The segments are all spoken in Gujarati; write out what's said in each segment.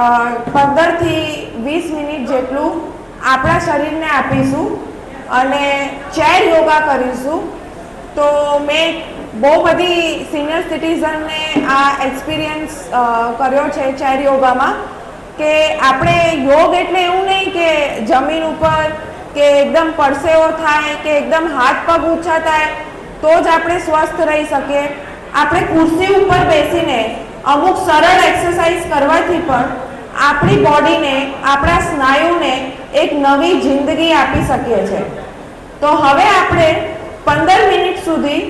15 થી 20 મિનિટ જેટલું આપણા શરીરને આપીશું અને ચેર યોગા કરીશું. તો મેં બહુ બધી સિનિયર સિટીઝનને આ એક્સપિરિયન્સ કર્યો છે ચેર યોગામાં કે આપણે યોગ એટલે એવું નહીં કે જમીન ઉપર કે એકદમ પરસેવો થાય કે એકદમ હાથ પગ ઊંચા થાય તો જ આપણે સ્વસ્થ રહી શકીએ. આપણે ખુરશી ઉપર બેસીને અમુક સરળ એક્સરસાઇઝ કરવાથી પણ આપણી બોડીને આપણા સ્નાયુને એક નવી જિંદગી આપી શકીએ છીએ. તો હવે આપણે 15 મિનિટ સુધી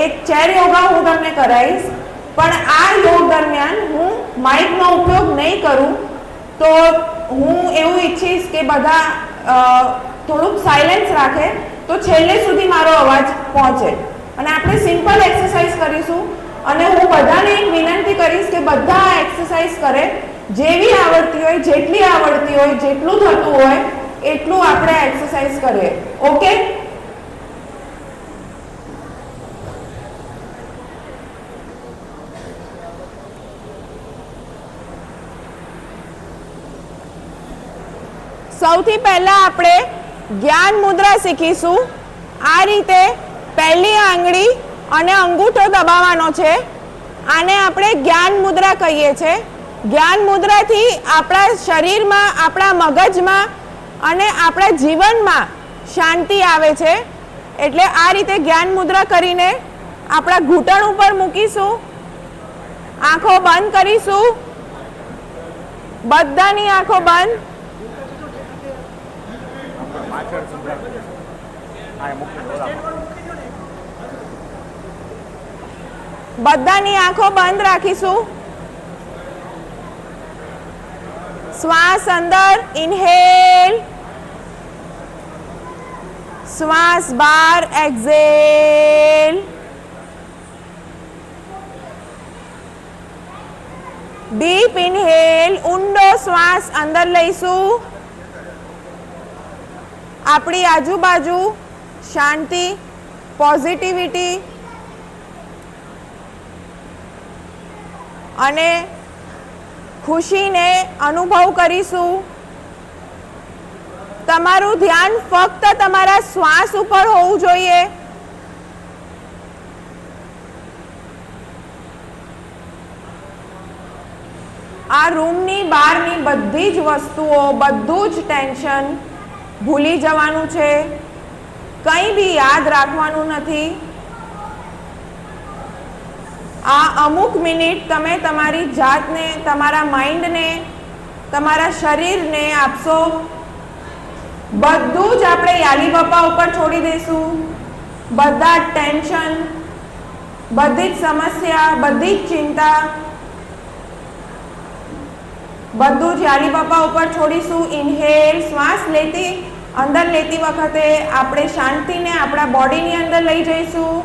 એક ચેર યોગા હું તમને કરાવીશ, પણ આ યોગ દરમિયાન હું માઇકનો ઉપયોગ નહીં કરું. તો હું એવું ઈચ્છીશ કે બધા થોડુંક સાયલેન્સ રાખે તો છેલ્લે સુધી મારો અવાજ પહોંચે અને આપણે સિમ્પલ એક્સરસાઇઝ કરીશું. અને હું બધાને એક વિનંતી કરીશ કે બધા આ એક્સરસાઇઝ કરે, જેવી આવડતી હોય, જેટલી આવડતી હોય, જેટલું થતું હોય એટલું આપણે એક્સરસાઇઝ કરીએ. ઓકે? સૌથી પહેલા આપણે જ્ઞાન મુદ્રા શીખીશું. આ રીતે પહેલી આંગળી અને અંગૂઠો દબાવવાનો છે. આને આપણે જ્ઞાન મુદ્રા કહીએ છીએ. જ્ઞાન મુદ્રાથી આપણા શરીરમાં, આપણા મગજમાં અને આપણા જીવનમાં શાંતિ આવે છે. એટલે આ રીતે જ્ઞાન મુદ્રા કરીને આપણા ઘૂંટણ ઉપર મૂકીશું. આંખો બંધ કરીશું. બધાની આંખો બંધ. બધાની આંખો બંધ રાખીશું. શ્વાસ અંદર, ઇન્હેલ. શ્વાસ બહાર, એક્ઝેલ. ડીપ ઇન્હેલ, ઊંડો શ્વાસ અંદર લઈશું. આપણી આજુબાજુ શાંતિ, પોઝિટિવિટી અને ખુશીને અનુભવ કરીશું. તમારું ધ્યાન ફક્ત તમારા શ્વાસ ઉપર હોવું જોઈએ. આ રૂમની બહારની બધી જ વસ્તુઓ, બધું જ ટેન્શન ભૂલી જવાનું છે. કંઈ બી યાદ રાખવાનું નથી. આ અમુક મિનિટ તમે તમારી જાતને, તમારા માઇન્ડને, તમારા શરીરને આપશો. બધું જ આપણે યાલી બાપા ઉપર છોડી દઈશું. બધા જ ટેન્શન, બધી જ સમસ્યા, બધી જ ચિંતા, બધું જ યાલી બાપા ઉપર છોડીશું. ઇન્હેલ, શ્વાસ લેતી અંદર લેતી વખતે આપણે શાંતિને આપણા બોડીની અંદર લઈ જઈશું.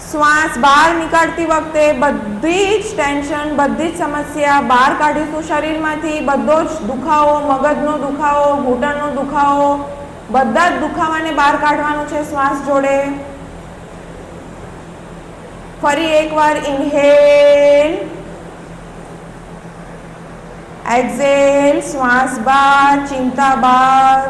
શ્વાસ બહાર નીકાળતી વખતે બધી જ ટેન્શન, બધી જ સમસ્યા બહાર કાઢીશું શરીરમાંથી. બધો જ દુખાવો, મગજનો દુખાવો, ઘૂંટણનો દુખાવો, બધા જ દુખાવાને બહાર કાઢવાનું છે શ્વાસ જોડે. ફરી એકવાર ઇન્હેલ, એક્ઝેલ. શ્વાસ બહાર, ચિંતા બહાર.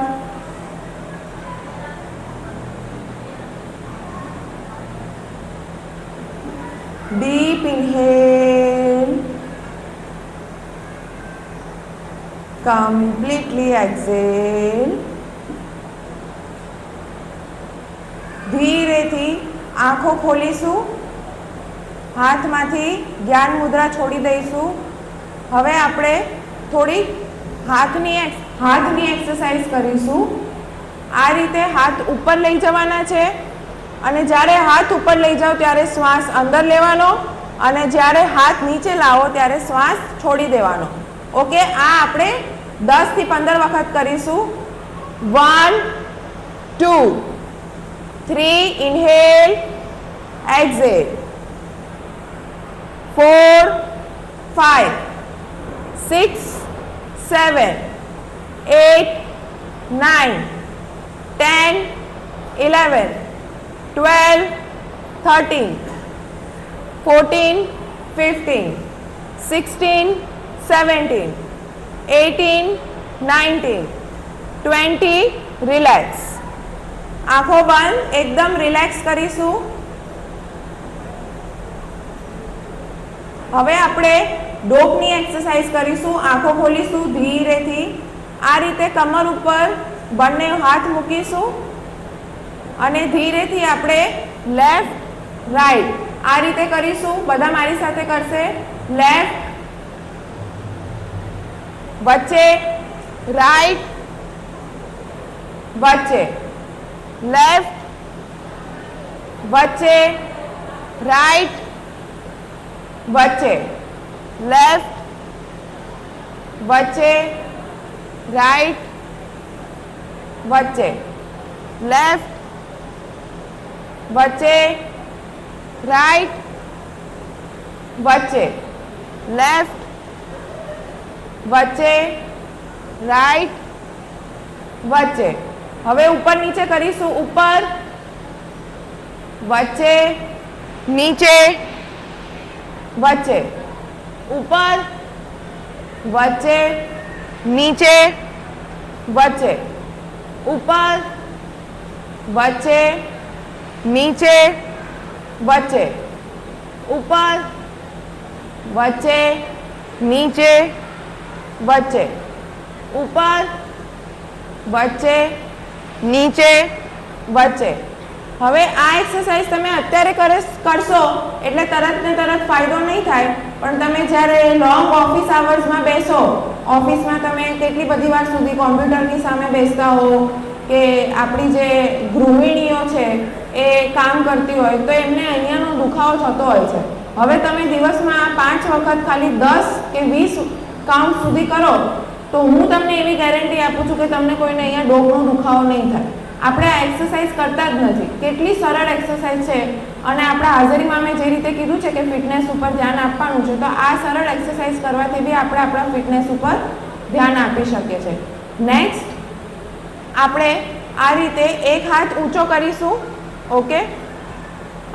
Deep inhale, completely exhale. ધીરેથી આંખો ખોલીશું. હાથમાંથી જ્ઞાન મુદ્રા છોડી દઈશું. હવે આપણે થોડી હાથની એક્સરસાઇઝ કરીશું. આ રીતે હાથ ઉપર લઈ જવાના છે અને જ્યારે હાથ ઉપર લઈ જાઓ ત્યારે શ્વાસ અંદર લેવાનો અને જ્યારે હાથ નીચે લાવો ત્યારે શ્વાસ છોડી દેવાનો. ઓકે? આ આપણે 10 થી 15 વખત કરીશું. 1 2 3 ઇન્હેલ, એક્ઝેલ. 4 5 6 7 8 9 10 11 12 13 14 15 16, 17, 18, 19, 20. રિલેક્સ. આંખો બંધ, એકદમ રિલેક્સ કરીશું. હવે આપણે ડોકની એક્સરસાઇઝ કરીશું. આંખો ખોલીશું ધીરેથી. આ રીતે કમર ઉપર બંને હાથ મૂકીશું અને ધીરેથી આપણે લેફ્ટ રાઈટ આ રીતે કરીશું. બધા મારી સાથે કરશે. લેફ્ટ, વચ્ચે, રાઈટ, વચ્ચે, લેફ્ટ, વચ્ચે, રાઈટ, વચ્ચે, લેફ્ટ, વચ્ચે, રાઈટ, વચ્ચે, લેફ્ટ, વચ્ચે, રાઈટ, વચ્ચે, લેફ્ટ, વચ્ચે, રાઈટ, વચ્ચે. હવે ઉપર નીચે કરીશું. ઉપર, વચ્ચે, નીચે, વચ્ચે, ઉપર, વચ્ચે, નીચે, વચ્ચે, ઉપર, વચ્ચે, નીચે, વચ્ચે, ઉપર, વચ્ચે, નીચે, વચ્ચે, ઉપર, વચ્ચે, નીચે, વચ્ચે. હવે આ એક્સરસાઇઝ તમે અત્યારે કરશો એટલે તરત ને તરત ફાયદો નહીં થાય, પણ તમે જ્યારે લોંગ ઓફિસ આવર્સમાં બેસો, ઓફિસમાં તમે કેટલી બધી વાર સુધી કોમ્પ્યુટરની સામે બેસતા હો કે આપણી જે ગૃહિણીઓ છે એ કામ કરતી હોય તો એમને અહીંયાનો દુખાવો થતો હોય છે. હવે તમે દિવસમાં 5 વખત ખાલી 10 કે 20 કાઉન્ટ સુધી કરો તો હું તમને એવી ગેરંટી આપું છું કે તમને કોઈને અહીંયા ડોકનો દુખાવો નહીં થાય. આપણે આ એક્સરસાઇઝ કરતા જ નથી. કેટલી સરળ એક્સરસાઇઝ છે અને આપણા હાજરીમાં મેં જે રીતે કીધું છે કે ફિટનેસ ઉપર ધ્યાન આપવાનું છે, તો આ સરળ એક્સરસાઇઝ કરવાથી બી આપણે આપણા ફિટનેસ ઉપર ધ્યાન આપી શકીએ છીએ. નેક્સ્ટ આપણે આ રીતે એક હાથ ઊંચો કરીશું. ઓકે,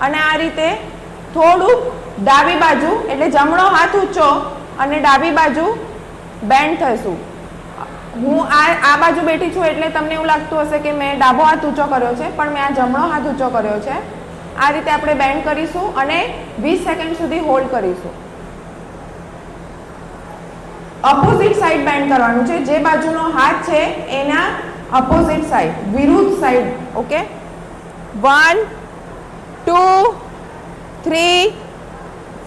અને આ રીતે થોડુંક ડાબી બાજુ એટલે જમણો હાથ ઊંચો અને ડાબી બાજુ બેન્ડ થઈશું. હું આ બાજુ બેઠી છું એટલે તમને એવું લાગતું હશે કે મેં ડાબો હાથ ઊંચો કર્યો છે, પણ મેં આ જમણો હાથ ઊંચો કર્યો છે. આ રીતે આપણે બેન્ડ કરીશું અને 20 સેકન્ડ સુધી હોલ્ડ કરીશું. અપોઝિટ સાઈડ બેન્ડ કરવાનું છે. જે બાજુનો હાથ છે એના અપોઝિટ સાઈડ, વિરુદ્ધ સાઈડ. ઓકે, 1 2 3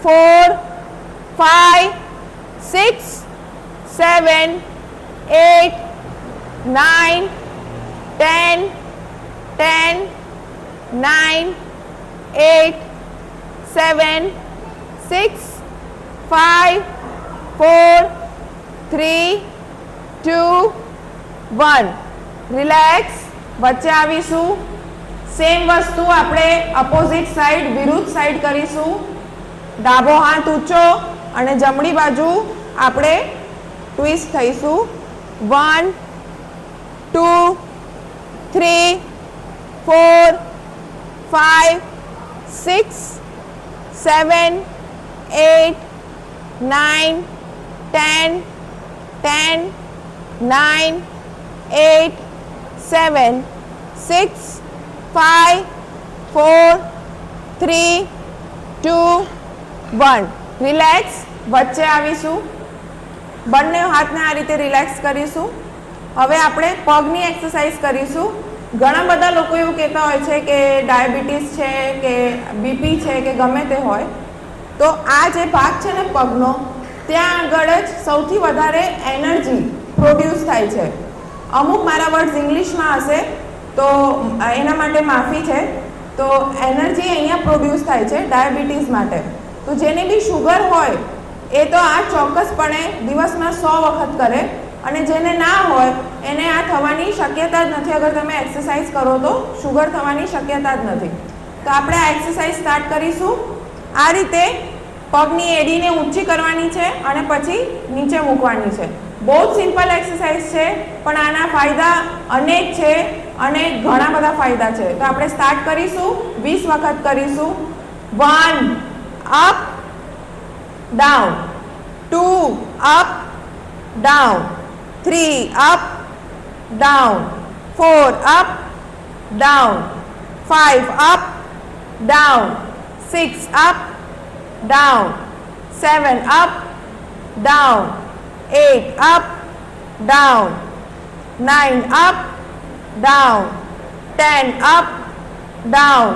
4 5 6 7 8 9 10 10 9 8 7 6 5 4 3 2 1. રિલેક્સ. વચ્ચે આવીશું. સેમ વસ્તુ આપણે અપોઝિટ સાઈડ, વિરુદ્ધ સાઈડ કરીશું. ડાબો હાથ ઊંચો અને જમણી બાજુ આપણે ટ્વિસ્ટ થઈશું. 1 2 3 4 5 6 7 8 9 10 10 9 8 7 6 5 4 3 2 1. રિલેક્સ. વચ્ચે આવીશું. બંને હાથને આ રીતે રિલેક્સ કરીશું. હવે આપણે પગની એક્સરસાઇઝ કરીશું. ઘણા બધા લોકો એવું કહેતા હોય છે કે ડાયાબિટીસ છે કે બીપી છે કે ગમે તે હોય, તો આ જે ભાગ છે ને પગનો, ત્યાં આગળ જ સૌથી વધારે એનર્જી પ્રોડ્યુસ થાય છે. અમુક મારા વર્ડ્સ ઇંગ્લિશમાં હશે તો એના માટે માફી છે. તો એનર્જી અહીંયા પ્રોડ્યુસ થાય છે ડાયાબિટીસ માટે. તો જેને બી શુગર હોય એ તો આ ચોક્કસપણે દિવસમાં 100 વખત કરે, અને જેને ના હોય એને આ થવાની શક્યતા જ નથી. અગર તમે એક્સરસાઇઝ કરો તો શુગર થવાની શક્યતા જ નથી. તો આપણે આ એક્સરસાઇઝ સ્ટાર્ટ કરીશું. આ રીતે પગની એડીને ઊંચી કરવાની છે અને પછી નીચે મૂકવાની છે. બહુ જ સિમ્પલ એક્સરસાઇઝ છે, પણ આના ફાયદા અનેક છે અને ઘણા બધા ફાયદા છે. તો આપણે સ્ટાર્ટ કરીશું. 20 વખત કરીશું. 1 up down, 2 up down, 3 up down, 4 up down, 5 up down, 6 up down, 7 up down, 8 up down, 9 up down, 10 up down,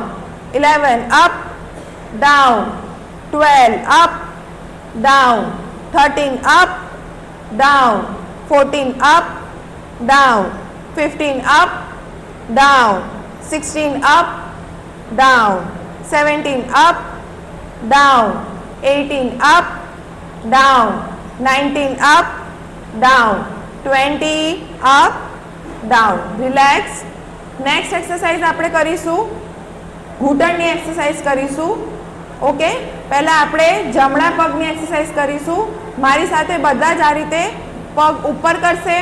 11 up down, 12 up down, 13 up down, 14 up down, 15 up down, 16 up down, 17 up down, 18 up down, 19 up down, 20 up down. Relax. Next exercise આપણે કરીશું ઘૂંટણની એક્સરસાઇઝ કરીશું. ઓકે, પહેલાં આપણે જમણા પગની એક્સરસાઇઝ કરીશું. મારી સાથે બધા જ આ રીતે પગ ઉપર કરશે,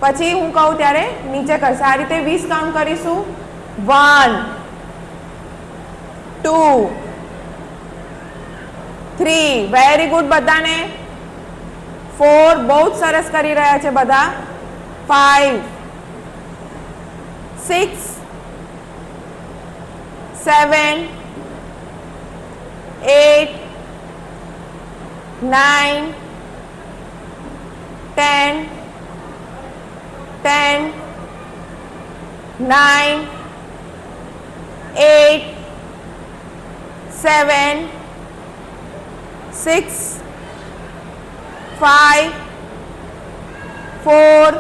પછી હું કહું ત્યારે નીચે કરશે. આ રીતે 20 કાઉન્ટ કરીશું. 1 2 3 વેરી ગુડ બધાને. 4 બહુ જ સરસ કરી રહ્યા છે બધા. 5 6 7 8 9 10 10 9 8 7 6 5 4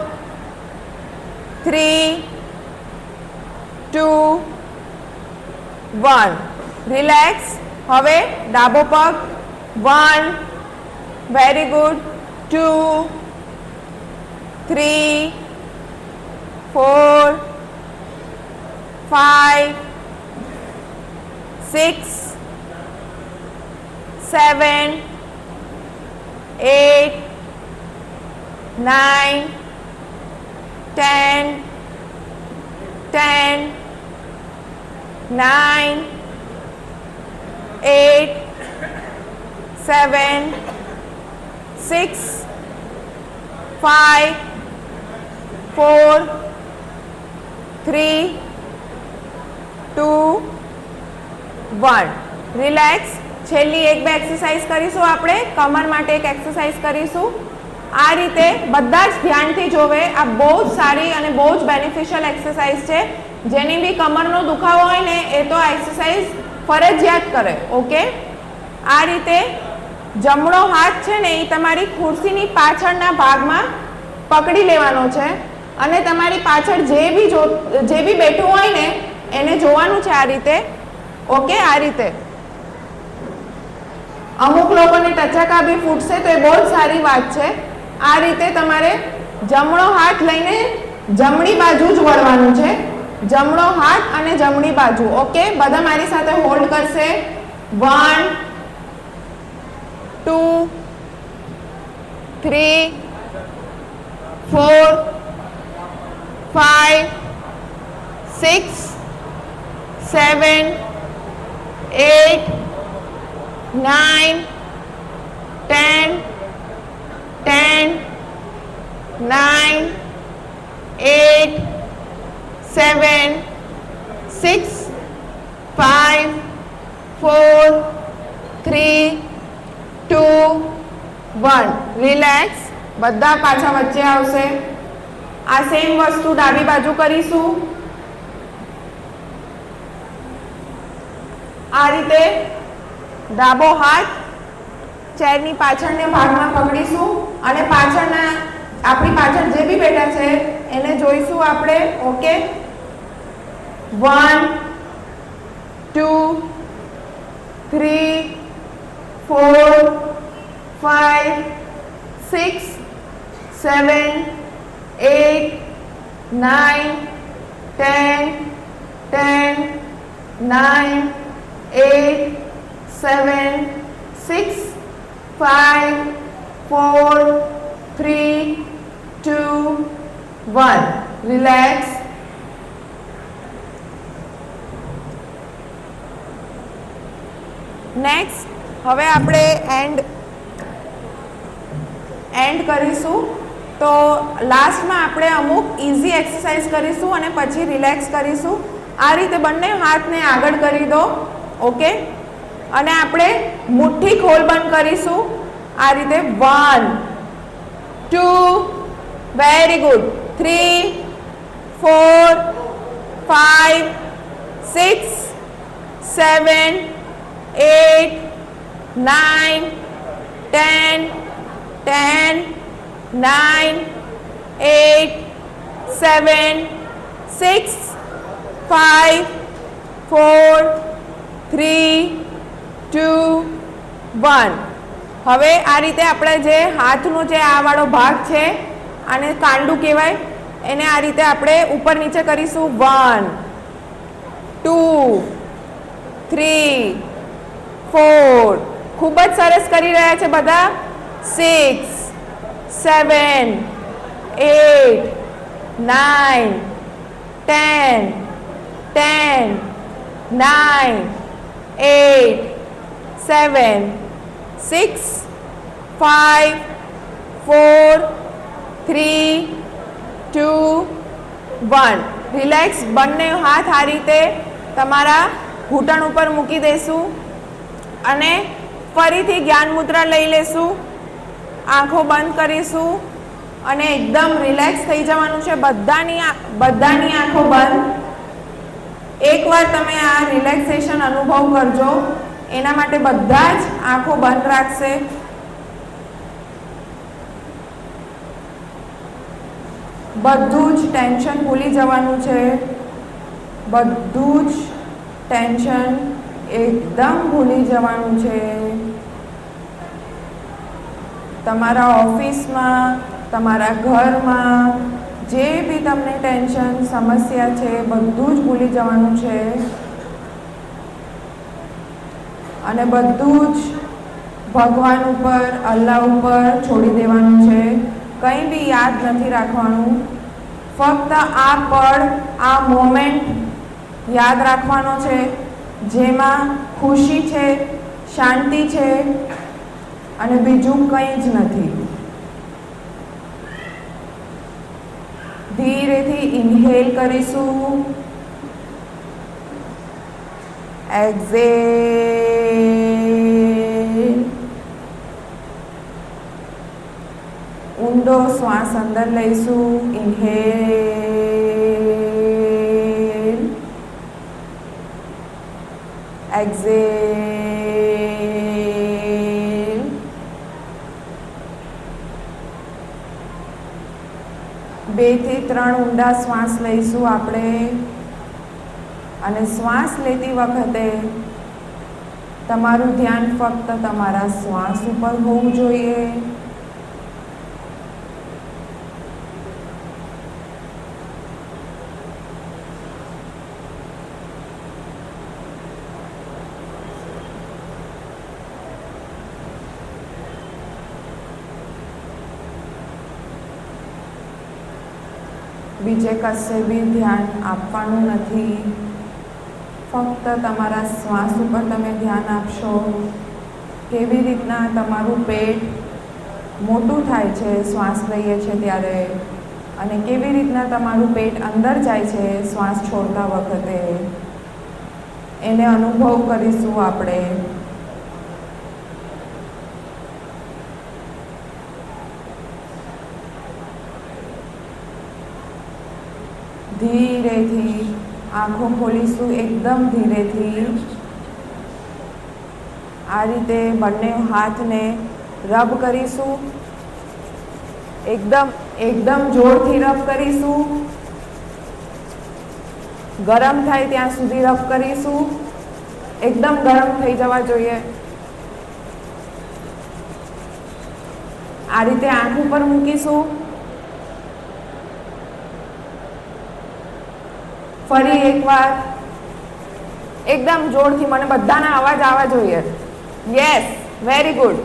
3 2 1. રિલેક્સ. હવે ડાબો પગ. 1 વેરી ગુડ. 2 3 4 5 6 7 8 9 10 10 9 8 7 6 5 4 3 2 1. રિલેક્સ. છેલ્લી એક બે એક્સરસાઇઝ કરીશું આપણે. કમર માટે એક એક્સરસાઇઝ કરીશું. આ રીતે બધા જ ધ્યાનથી જોવે. આ બહુ જ સારી અને બહુ જ બેનિફિશિયલ એક્સરસાઇઝ છે. જેની બી કમરનો દુખાવો હોય ને એ તો આ એક્સરસાઇઝ ફરજિયાત કરે. ઓકે, આ રીતે જમણો હાથ છે ને એ તમારી ખુરશીની પાછળના ભાગમાં પકડી લેવાનો છે અને તમારી પાછળ જે બી બેઠું હોય ને એને જોવાનું છે આ રીતે. ઓકે, આ રીતે. અમુક લોકોને ટચાકા બી ફૂટશે તો એ બહુ જ સારી વાત છે. આ રીતે તમારે જમણો હાથ લઈને જમણી બાજુ જ વળવાનું છે. જમણો હાથ અને જમણી બાજુ. ઓકે, બધા મારી સાથે હોલ્ડ કરશે. 1 2 3 4 5 6 7 8 9 10 10 9 8 7 6 5 4 3 2 1. રિલેક્સ. બધા પાછા વચ્ચે આવશે. આ સેમ વસ્તુ ડાબી બાજુ કરીશું. આ રીતે ડાબો હાથ ચેરની પાછળના ભાગમાં પકડીશું અને પાછળના આપણી પાછળ જે બી બેઠા છે એને જોઈશું આપણે. ઓકે, 1 2 3 4 5 6 7 8 9 10 10 9 8 7 6 5 4 3 2 1. રિલેક્સ. નેક્સ્ટ હવે આપણે એન્ડ એન્ડ કરીશું. તો લાસ્ટમાં આપણે અમુક ઇઝી એક્સરસાઇઝ કરીશું અને પછી રિલેક્સ કરીશું. આ રીતે બંને હાથને આગળ કરી દો. ઓકે, અને આપણે મુઠ્ઠી ખોલ બંધ કરીશું આ રીતે. 1 2 વેરી ગુડ. 3 4 5 6 7 8 9 10 10 9 8 7 6 5 4 3 2 1. હવે આ રીતે આપણે જે હાથનો જે આ વાળો ભાગ છે આને કાંડું કહેવાય, એને આ રીતે આપણે ઉપર નીચે કરીશું. 1 2 3 4. ખૂબ જ સરસ કરી રહ્યા છે બધા. 6 7 8 9 10 10 9 8 7 6 5 4 3 2 1. રિલેક્સ. બંને હાથ આ રીતે તમારા ઘૂંટણ ઉપર મૂકી દઈશું અને ફરીથી જ્ઞાન મુદ્રા લઈ લેશું. આંખો બંધ કરીશું અને એકદમ રિલેક્સ થઈ જવાનું છે. બધાની આંખો બંધ. એકવાર તમે આ રિલેક્સેશન અનુભવ કરજો. એના માટે બધા જ આંખો બંધ રાખશે. બધું જ ટેન્શન ભૂલી જવાનું છે. બધું જ ટેન્શન એકદમ ભૂલી જવાનું છે. તમારા ઓફિસમાં, તમારા ઘરમાં જે બી તમને ટેન્શન સમસ્યા છે બધું જ ભૂલી જવાનું છે અને બધું જ ભગવાન ઉપર, અલ્લાહ ઉપર છોડી દેવાનું છે. કંઈ બી યાદ નથી રાખવાનું. ફક્ત આ પળ, આ મોમેન્ટ યાદ રાખવાનો છે જેમાં ખુશી છે, શાંતિ છે અને બીજું કંઈ જ નથી. ધીરેથી ઇન્હેલ કરીશું. એક્ઝેલ. ઊંડો શ્વાસ અંદર લઈશું. ઇન્હેલ. એક્ઝેલ. બે થી ત્રણ ઊંડા શ્વાસ લઈશું આપણે અને શ્વાસ લેતી વખતે તમારું ધ્યાન ફક્ત તમારા શ્વાસ ઉપર હોવું જોઈએ. બીજે કશે બી ધ્યાન આપવાનું નથી. ફક્ત તમારા શ્વાસ ઉપર તમે ધ્યાન આપશો. કેવી રીતના તમારું પેટ મોટું થાય છે શ્વાસ લઈએ છીએ ત્યારે અને કેવી રીતના તમારું પેટ અંદર જાય છે શ્વાસ છોડતા વખતે, એને અનુભવ કરીશું આપણે. ધીરેથી આંખો ખોલીશું, એકદમ ધીરેથી. આ રીતે બંને હાથને રબ કરીશું. એકદમ જોરથી રબ કરીશું. ગરમ થાય ત્યાં સુધી રબ કરીશું. એકદમ ગરમ થઈ જવા જોઈએ. આ રીતે આંખ ઉપર મૂકીશું. ફરી એકવાર એકદમ જોરથી, મને બધાના અવાજ આવવા જોઈએ. Yes, very good.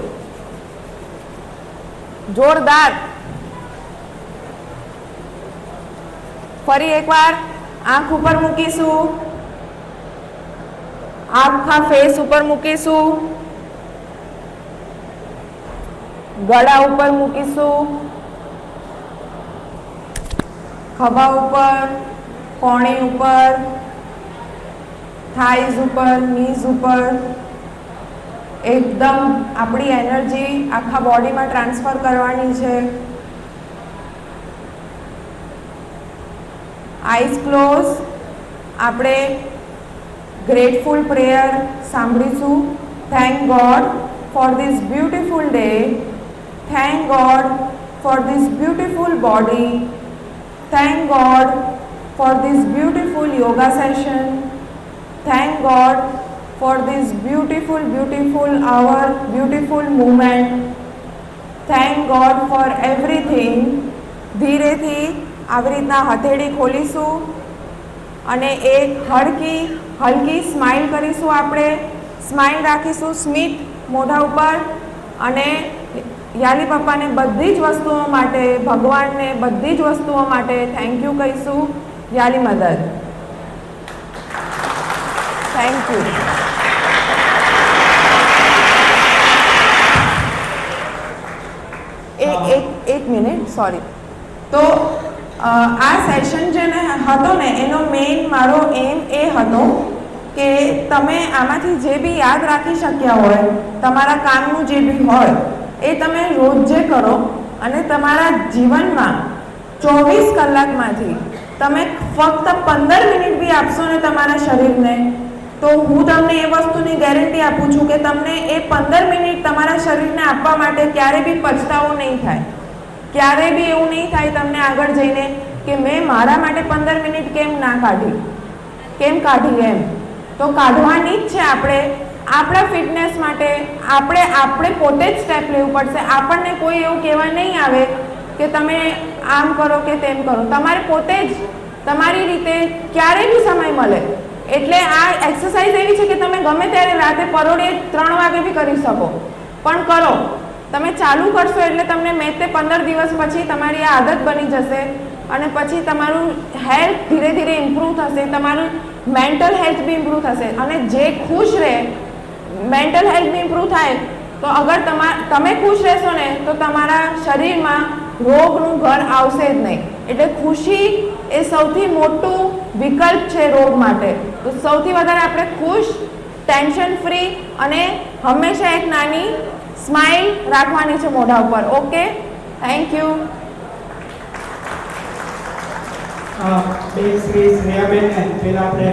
જોરદાર. ફરી એકવાર આંખ ઉપર મૂકીશું. આખા ફેસ ઉપર મૂકીશું. ગળા ઉપર મૂકીશું, ખભા ઉપર, કોણી ઉપર, થાઈઝ ઉપર, નીઝ ઉપર. એકદમ આપણી એનર્જી આખા બોડીમાં ટ્રાન્સફર કરવાની છે. Eyes close. આપણે ગ્રેટફુલ પ્રેયર સાંભળીશું. Thank God for this beautiful day. Thank God for this beautiful body. Thank God for this beautiful yoga session. Thank God for this beautiful hour, beautiful moment. Thank God for everything. ધીરેથી આવી રીતના હથેળી ખોલીશું અને એક હલકી સ્માઇલ કરીશું. આપણે સ્માઇલ રાખીશું, સ્મિત મોઢા ઉપર, અને યાલી પપ્પાને બધી જ વસ્તુઓ માટે, ભગવાનને બધી જ વસ્તુઓ માટે થેન્ક યુ કહીશું. યાલી મધર, થેન્ક યુ. એક મિનિટ, સોરી. તો આ સેશન જે હતો ને, એનો મેઇન મારો એમ એ હતો કે તમે આમાંથી જે બી યાદ રાખી શક્યા હોય, તમારા કામનું જે બી હોય, એ તમે રોજ જે કરો અને તમારા જીવનમાં 24 કલાકમાંથી તમે ફક્ત 15 મિનિટ બી આપશો ને તમારા શરીરને, તો હું તમને એ વસ્તુની ગેરંટી આપું છું કે તમને એ 15 મિનિટ તમારા શરીરને આપવા માટે ક્યારે બી પછતાવો નહીં થાય. ક્યારે બી એવું નહીં થાય તમને આગળ જઈને કે મેં મારા માટે 15 મિનિટ કેમ કાઢી એમ. તો કાઢવાની જ છે. આપણે આપણા ફિટનેસ માટે આપણે પોતે જ સ્ટેપ લેવું પડશે. આપણને કોઈ એવું કહેવા નહીં આવે કે તમે આમ કરો કે તેમ કરો. તમારે પોતે જ તમારી રીતે ક્યારે બી સમય મળે. એટલે આ એક્સરસાઇઝ એવી છે કે તમે ગમે ત્યારે રાતે પરોઢે 3 વાગે બી કરી શકો, પણ કરો. તમે ચાલુ કરશો એટલે તમને મેં તે 15 દિવસ પછી તમારી આ આદત બની જશે, અને પછી તમારું હેલ્થ ધીરે ધીરે ઇમ્પ્રૂવ થશે. તમારું મેન્ટલ હેલ્થ બી ઇમ્પ્રૂવ થશે. અને જે ખુશ રહે, મેન્ટલ હેલ્થ બી ઇમ્પ્રૂવ થાય, તો અગર તમે ખુશ રહેશો ને તો તમારા શરીરમાં રોગનું ઘર આવશે જ નહીં. એટલે ખુશી એ સૌથી મોટું વિકલ્પ છે રોગ માટે. તો સૌથી વધારે આપણે ખુશ, ટેન્શન ફ્રી અને હંમેશા એક નાની સ્માઇલ રાખવાની છે મોઢા ઉપર. Okay, thank you. શ્રી શ્રેયાબેન, પેલા આપણે